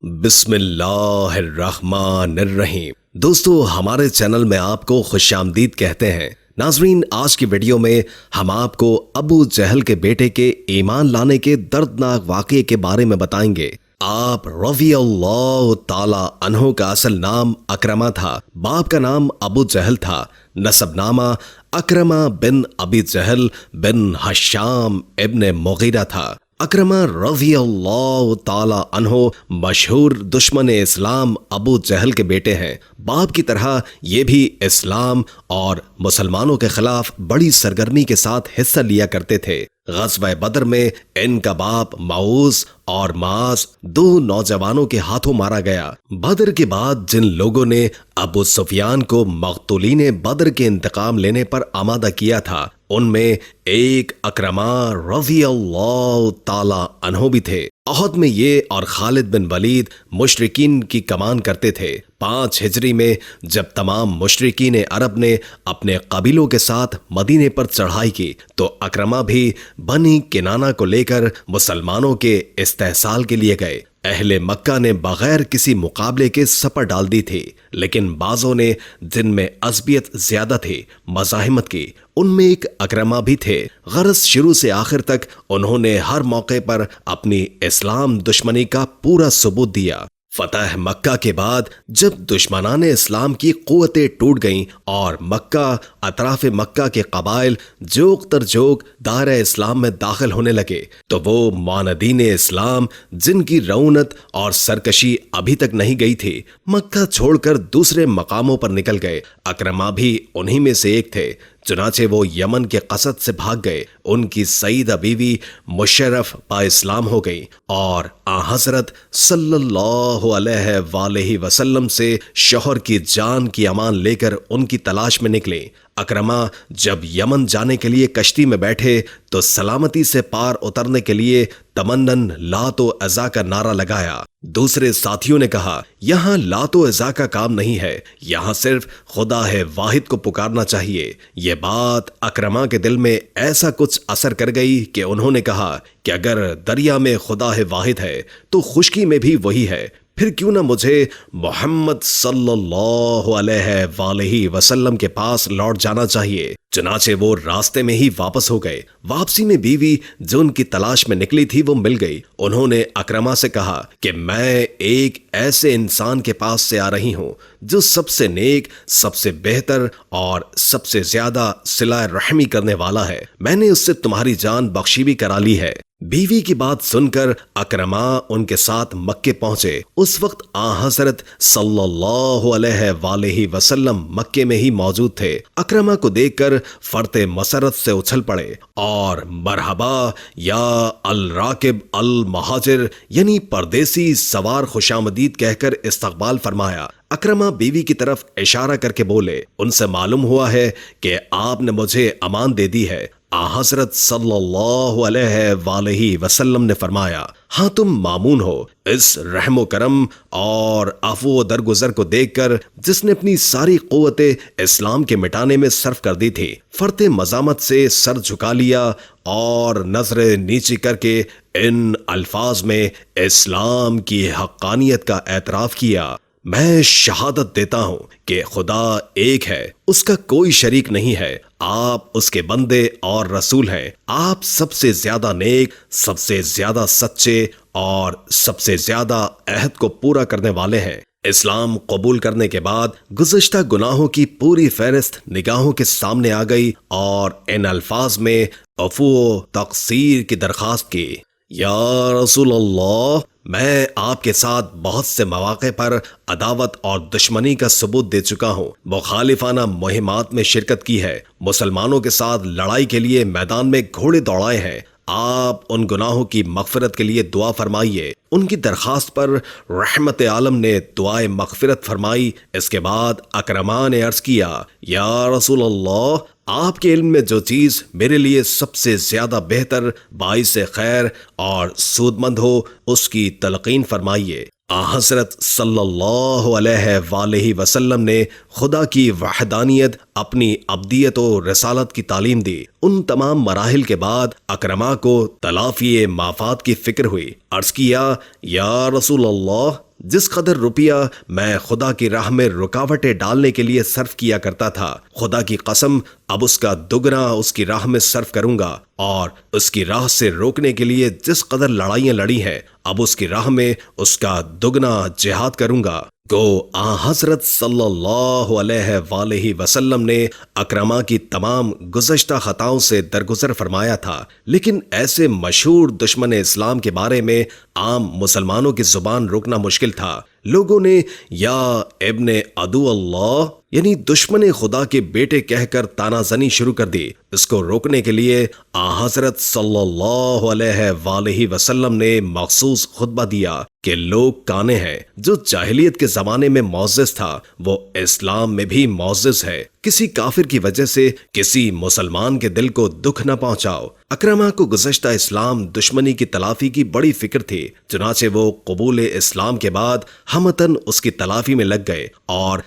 بسم اللہ الرحمن الرحیم۔ دوستو، ہمارے چینل میں آپ کو خوش آمدید کہتے ہیں۔ ناظرین، آج کی ویڈیو میں ہم آپ کو ابو جہل کے بیٹے کے ایمان لانے کے دردناک واقعے کے بارے میں بتائیں گے۔ آپ رضی اللہ تعالی عنہ کا اصل نام اکرمہ تھا، باپ کا نام ابو جہل تھا، نسب نامہ اکرمہ بن ابی جہل بن ہشام ابن مغیرہ تھا۔ اکرمہ رضی اللہ تعالی عنہ مشہور دشمن اسلام ابو جہل کے بیٹے ہیں۔ باپ کی طرح یہ بھی اسلام اور مسلمانوں کے خلاف بڑی سرگرمی کے ساتھ حصہ لیا کرتے تھے۔ غزوہ بدر میں ان کا باپ معوذ اور معاذ دو نوجوانوں کے ہاتھوں مارا گیا۔ بدر کے بعد جن لوگوں نے ابو سفیان کو مقتولین بدر کے انتقام لینے پر آمادہ کیا تھا، ان میں ایک اکرمہ رضی اللہ تعالی عنہ بھی تھے۔ احد میں یہ اور خالد بن ولید مشرکین کی کمان کرتے تھے۔ 5 ہجری میں جب تمام مشرکین عرب نے اپنے قبیلوں کے ساتھ مدینے پر چڑھائی کی تو اکرمہ بھی بنی کنانہ کو لے کر مسلمانوں کے استحصال کے لیے گئے۔ اہل مکہ نے بغیر کسی مقابلے کے سپر ڈال دی تھی، لیکن بعضوں نے جن میں عصبیت زیادہ تھی مزاحمت کی۔ ان میں ایک اکرمہ بھی تھے۔ غرض شروع سے آخر تک انہوں نے ہر موقع پر اپنی اسلام دشمنی کا پورا ثبوت دیا۔ فتح مکہ کے بعد جب دشمنان اسلام کی قوتیں ٹوٹ گئیں اور مکہ اطراف مکہ کے قبائل جوگ تر جوگ دائرہ اسلام میں داخل ہونے لگے تو وہ معاندین اسلام جن کی رعونت اور سرکشی ابھی تک نہیں گئی تھی، مکہ چھوڑ کر دوسرے مقاموں پر نکل گئے۔ اکرمہ بھی انہی میں سے ایک تھے۔ چنانچہ وہ یمن کے قصد سے بھاگ گئے۔ ان کی سیدہ بیوی مشرف با اسلام ہو گئی اور حضرت صلی اللہ علیہ وآلہ وسلم سے شوہر کی جان کی امان لے کر ان کی تلاش میں نکلے۔ اکرمہ جب یمن جانے کے لیے کشتی میں بیٹھے تو سلامتی سے پار اترنے کے لیے تمنن لات و عزا کا نعرہ لگایا۔ دوسرے ساتھیوں نے کہا، یہاں لات و عزا کا کام نہیں ہے، یہاں صرف خدا ہے واحد کو پکارنا چاہیے۔ یہ بات اکرمہ کے دل میں ایسا کچھ اثر کر گئی کہ انہوں نے کہا کہ اگر دریا میں خدا ہے واحد ہے تو خشکی میں بھی وہی ہے، پھر کیوں نہ مجھے محمد صلی اللہ علیہ وآلہ وسلم کے پاس لوٹ جانا چاہیے۔ چنانچہ وہ راستے میں ہی واپس ہو گئے۔ واپسی میں بیوی جو ان کی تلاش میں نکلی تھی وہ مل گئی۔ انہوں نے اکرمہ سے کہا کہ میں ایک ایسے انسان کے پاس سے آ رہی ہوں جو سب سے نیک، سب سے بہتر اور سب سے زیادہ صلہ رحمی کرنے والا ہے۔ میں نے اس سے تمہاری جان بخشی بھی کرا لی ہے۔ بیوی کی بات سن کر اکرمہ ان کے ساتھ مکے پہنچے۔ اس وقت حضرت صلی اللہ علیہ وآلہ وسلم مکے میں ہی موجود تھے۔ اکرمہ کو دیکھ کر فرط مسرت سے اچھل پڑے اور مرحبا یا الراکب المہاجر یعنی پردیسی سوار خوش آمدید کہہ کر استقبال فرمایا۔ اکرمہ بیوی کی طرف اشارہ کر کے بولے، ان سے معلوم ہوا ہے کہ آپ نے مجھے امان دے دی ہے۔ حضرت صلی اللہ علیہ وآلہ وسلم نے فرمایا، ہاں تم مامون ہو۔ اس رحم و کرم اور عفو و درگزر کو دیکھ کر جس نے اپنی ساری قوت اسلام کے مٹانے میں صرف کر دی تھی، فرط مزامت سے سر جھکا لیا اور نظر نیچی کر کے ان الفاظ میں اسلام کی حقانیت کا اعتراف کیا۔ میں شہادت دیتا ہوں کہ خدا ایک ہے، اس کا کوئی شریک نہیں ہے، آپ اس کے بندے اور رسول ہیں۔ آپ سب سے زیادہ نیک، سب سے زیادہ سچے اور سب سے زیادہ عہد کو پورا کرنے والے ہیں۔ اسلام قبول کرنے کے بعد گزشتہ گناہوں کی پوری فہرست نگاہوں کے سامنے آ گئی اور ان الفاظ میں عفو و تقصیر کی درخواست کی، یا رسول اللہ، میں آپ کے ساتھ بہت سے مواقع پر عداوت اور دشمنی کا ثبوت دے چکا ہوں، مخالفانہ مہمات میں شرکت کی ہے، مسلمانوں کے ساتھ لڑائی کے لیے میدان میں گھوڑے دوڑائے ہیں۔ آپ ان گناہوں کی مغفرت کے لیے دعا فرمائیے۔ ان کی درخواست پر رحمت عالم نے دعائے مغفرت فرمائی۔ اس کے بعد اکرمہ نے عرض کیا، یا رسول اللہ، آپ کے علم میں جو چیز میرے لیے سب سے زیادہ بہتر، باعث خیر اور سودمند ہو، اس کی تلقین فرمائیے۔ حضرت صلی اللہ علیہ وآلہ وسلم نے خدا کی وحدانیت، اپنی عبدیت و رسالت کی تعلیم دی۔ ان تمام مراحل کے بعد اکرمہ کو تلافی مافات کی فکر ہوئی۔ عرض کیا، یا رسول اللہ، جس قدر روپیہ میں خدا کی راہ میں رکاوٹیں ڈالنے کے لیے صرف کیا کرتا تھا، خدا کی قسم اب اس کا دگنا اس کی راہ میں صرف کروں گا، اور اس کی راہ سے روکنے کے لیے جس قدر لڑائیاں لڑی ہیں اب اس کی راہ میں اس کا دگنا جہاد کروں گا۔ گو حضرت صلی اللہ علیہ وآلہ وسلم نے اکرما کی تمام گزشتہ خطاؤں سے درگزر فرمایا تھا، لیکن ایسے مشہور دشمن اسلام کے بارے میں عام مسلمانوں کی زبان روکنا مشکل تھا۔ لوگوں نے یا ابن عدو اللہ یعنی دشمن خدا کے بیٹے کہہ کر تانا زنی شروع کر دی۔ اس کو روکنے کے لیے حضرت صلی اللہ علیہ وآلہ وسلم نے مخصوص خطبہ دیا کہ لوگ کانے ہیں۔ جو جاہلیت کے زمانے میں معزز تھا وہ اسلام میں بھی معزز ہے۔ کسی کافر کی وجہ سے کسی مسلمان کے دل کو دکھ نہ پہنچاؤ۔ اکرما کو گزشتہ اسلام دشمنی کی تلافی کی بڑی فکر تھی، چنانچہ وہ قبول اسلام کے بعد ہمتن اس کی تلافی میں لگ گئے، اور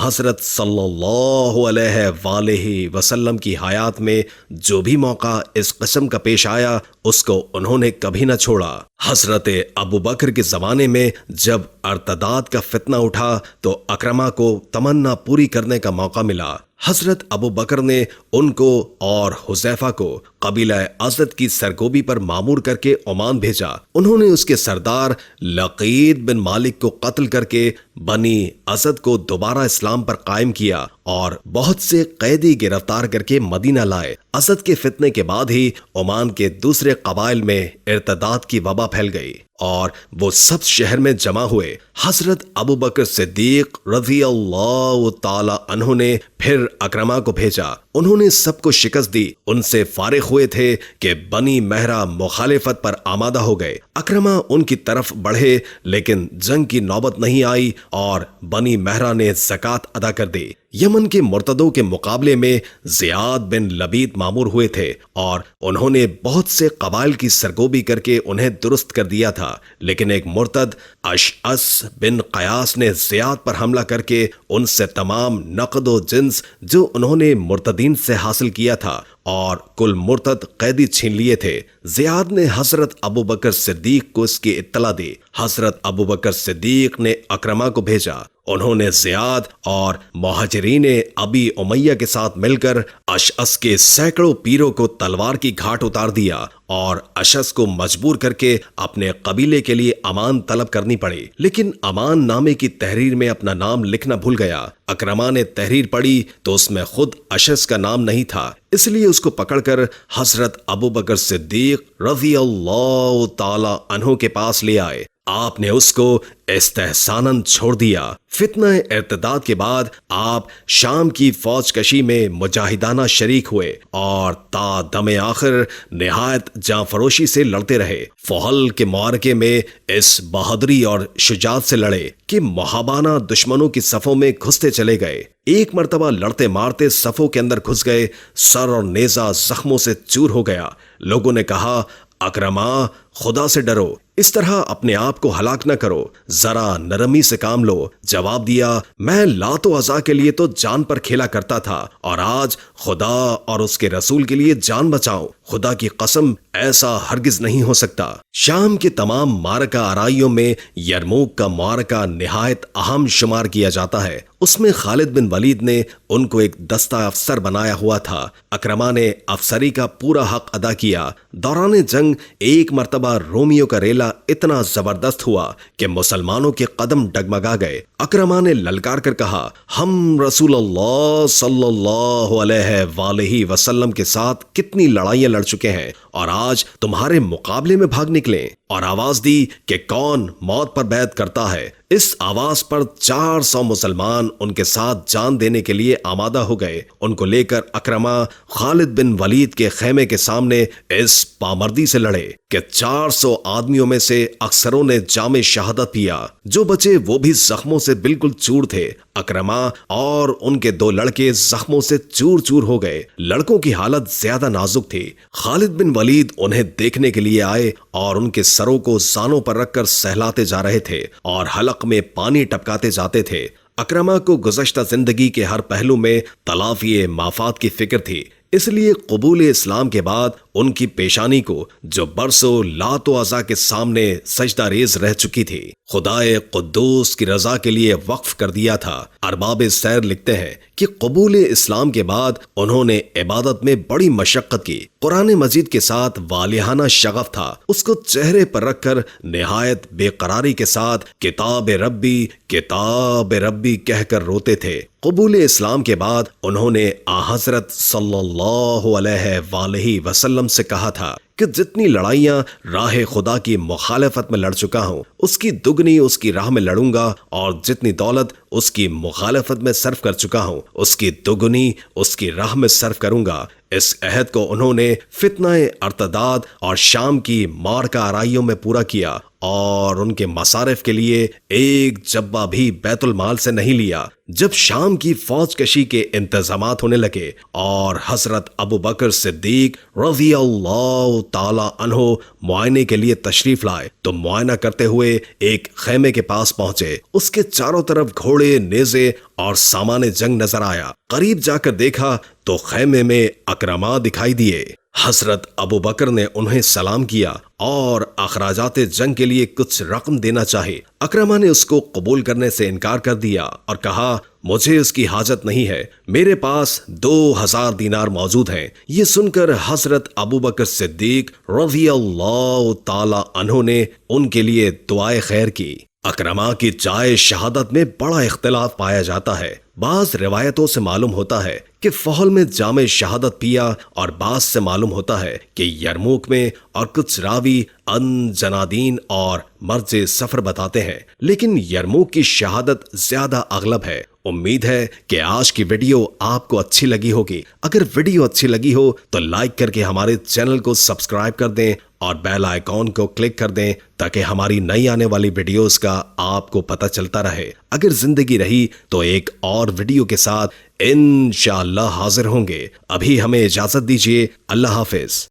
حضرت صلی اللہ علیہ وآلہ وسلم کی حیات میں جو بھی موقع اس قسم کا پیش آیا اس کو انہوں نے کبھی نہ چھوڑا۔ حضرت ابو بکر کے زمانے میں جب ارتداد کا فتنہ اٹھا تو اکرما کو تمنا پوری کرنے کا موقع ملا۔ حضرت ابو بکر نے ان کو اور حذیفہ کو قبیلہ ازد کی سرگوبی پر مامور کر کے عمان بھیجا۔ انہوں نے اس کے سردار لقید بن مالک کو قتل کر کے بنی ازد کو دوبارہ اسلام پر قائم کیا اور بہت سے قیدی گرفتار کر کے مدینہ لائے۔ ازد کے فتنے کے بعد ہی عمان کے دوسرے قبائل میں ارتداد کی وبا پھیل گئی اور وہ سب شہر میں جمع ہوئے۔ حضرت ابو بکر صدیق رضی اللہ تعالی عنہ نے پھر اکرما کو بھیجا۔ انہوں نے سب کو شکست دی، ان سے فارغ ہوئے تھے کہ بنی مہرہ مخالفت پر آمادہ ہو گئے۔ اکرما ان کی طرف بڑھے لیکن جنگ کی نوبت نہیں آئی اور بنی مہرہ نے زکوٰۃ ادا کر دی۔ یمن کے مرتدوں کے مقابلے میں زیاد بن لبید مامور ہوئے تھے اور انہوں نے بہت سے قبائل کی سرگوبی کر کے انہیں درست کر دیا تھا، لیکن ایک مرتد اشعث بن قیاس نے زیاد پر حملہ کر کے ان سے تمام نقد و جنس جو انہوں نے مرتدین سے حاصل کیا تھا اور کل مرتد قیدی چھین لیے تھے۔ زیاد نے حضرت ابو بکر صدیق کو اس کی اطلاع دی۔ حضرت ابو بکر صدیق نے اکرما کو بھیجا۔ انہوں نے زیاد اور مہاجرین ابی امیہ کے ساتھ مل کر اشعث کے سینکڑوں پیروں کو تلوار کی گھاٹ اتار دیا اور اشعث کو مجبور کر کے اپنے قبیلے کے لیے امان طلب کرنی پڑی، لیکن امان نامے کی تحریر میں اپنا نام لکھنا بھول گیا۔ اکرما نے تحریر پڑھی تو اس میں خود اشعث کا نام نہیں تھا، اس لیے اس کو پکڑ کر حضرت ابو بکر صدیق رضی اللہ تعالی عنہ کے پاس لے آئے۔ آپ نے اس کو استحساناً چھوڑ دیا۔ فتنہ ارتداد کے بعد آپ شام کی فوج کشی میں مجاہدانہ شریک ہوئے اور تا دم آخر نہایت جاں فروشی سے لڑتے رہے۔ فحل کے معرکے میں اس بہادری اور شجاعت سے لڑے کہ محابانہ دشمنوں کی صفوں میں گھستے چلے گئے۔ ایک مرتبہ لڑتے مارتے صفوں کے اندر گھس گئے، سر اور نیزہ زخموں سے چور ہو گیا۔ لوگوں نے کہا، اکرما خدا سے ڈرو، اس طرح اپنے آپ کو ہلاک نہ کرو، ذرا نرمی سے کام لو۔ جواب دیا، میں لات و عزا کے لیے تو جان پر کھیلا کرتا تھا اور آج خدا اور اس کے رسول کے لیے جان بچاؤں۔ خدا کی قسم ایسا ہرگز نہیں ہو سکتا۔ شام کے تمام معرکہ آرائیوں میں یرموک کا معرکہ نہایت اہم شمار کیا جاتا ہے۔ اس میں خالد بن ولید نے ان کو ایک دستہ افسر بنایا ہوا تھا۔ اکرما نے افسری کا پورا حق ادا کیا۔ دوران جنگ ایک مرتبہ رومیوں کا ریلا اتنا زبردست ہوا کہ مسلمانوں کے قدم ڈگمگا گئے۔ اکرما نے للکار کر کہا، ہم رسول اللہ صلی اللہ علیہ وآلہ وسلم کے ساتھ کتنی لڑائیاں لڑ چکے ہیں اور آج تمہارے مقابلے میں بھاگ نکلیں، اور آواز دی کہ کون موت پر بیعت کرتا ہے۔ اس آواز پر 400 مسلمان ان کے ساتھ جان دینے کے لیے آمادہ ہو گئے۔ ان کو لے کر اکرما خالد بن ولید کے خیمے کے سامنے اس پامردی سے لڑے کہ 400 آدمیوں میں سے اکثروں نے جام شہادت پیا، جو بچے وہ بھی زخموں سے بالکل چور تھے۔ اکرما اور ان کے 2 لڑکے زخموں سے چور چور ہو گئے۔ لڑکوں کی حالت زیادہ نازک تھی۔ خالد بن ولید انہیں دیکھنے کے لیے آئے اور ان کے سروں کو زانوں پر رکھ کر سہلاتے جا رہے تھے اور حلق میں پانی ٹپکاتے جاتے تھے۔ اکرما کو گزشتہ زندگی کے ہر پہلو میں تلافی مافات کی فکر تھی، اس لیے قبول اسلام کے بعد ان کی پیشانی کو جو برسوں لات و عزا کے سامنے سجدہ ریز رہ چکی تھی خدائے قدوس کی رضا کے لیے وقف کر دیا تھا۔ ارباب سیر لکھتے ہیں کہ قبول اسلام کے بعد انہوں نے عبادت میں بڑی مشقت کی۔ قرآن مجید کے ساتھ والہانہ شغف تھا، اس کو چہرے پر رکھ کر نہایت بے قراری کے ساتھ کتاب ربی کہہ کر روتے تھے۔ قبول اسلام کے بعد انہوں نے حضرت صلی اللہ علیہ وآلہ وسلم سے کہا تھا کہ جتنی لڑائیاں راہ خدا کی مخالفت میں لڑ چکا ہوں اس کی دگنی اس کی راہ میں لڑوں گا، اور جتنی دولت اس کی مخالفت میں صرف کر چکا ہوں اس کی دگنی اس کی راہ میں صرف کروں گا۔ اس عہد کو انہوں نے فتنہ ارتداد اور شام کی مارکہ آرائیوں میں پورا کیا، اور ان کے مصارف کے لیے ایک جبہ بھی بیت المال سے نہیں لیا۔ جب شام کی فوج کشی کے انتظامات ہونے لگے اور حضرت ابو بکر صدیق رضی اللہ تعالی عنہ معائنے کے لیے تشریف لائے تو معائنہ کرتے ہوئے ایک خیمے کے پاس پہنچے۔ اس کے چاروں طرف گھوڑے، نیزے اور سامان جنگ نظر آیا۔ قریب جا کر دیکھا تو خیمے میں اکرما دکھائی دیے۔ حضرت ابو بکر نے انہیں سلام کیا اور اخراجات جنگ کے لیے کچھ رقم دینا چاہی۔ اکرما نے اس کو قبول کرنے سے انکار کر دیا اور کہا مجھے اس کی حاجت نہیں ہے، میرے پاس 2000 دینار موجود ہیں۔ یہ سن کر حضرت ابو بکر صدیق رضی اللہ تعالی عنہ نے ان کے لیے دعائے خیر کی۔ اکرما کی جائے شہادت میں بڑا اختلاف پایا جاتا ہے۔ بعض روایتوں سے معلوم ہوتا ہے کہ فحل میں جام شہادت پیا، اور بعض سے معلوم ہوتا ہے کہ یرموک میں، اور کچھ راوی ان جنادین اور مرج سفر بتاتے ہیں، لیکن یرموک کی شہادت زیادہ اغلب ہے۔ امید ہے کہ آج کی ویڈیو آپ کو اچھی لگی ہوگی۔ اگر ویڈیو اچھی لگی ہو تو لائک کر کے ہمارے چینل کو سبسکرائب کر دیں اور بیل آئیکن کو کلک کر دیں تاکہ ہماری نئی آنے والی ویڈیوز کا آپ کو پتہ چلتا رہے۔ اگر زندگی رہی تو ایک اور ویڈیو کے ساتھ انشاءاللہ حاضر ہوں گے۔ ابھی ہمیں اجازت دیجیے۔ اللہ حافظ۔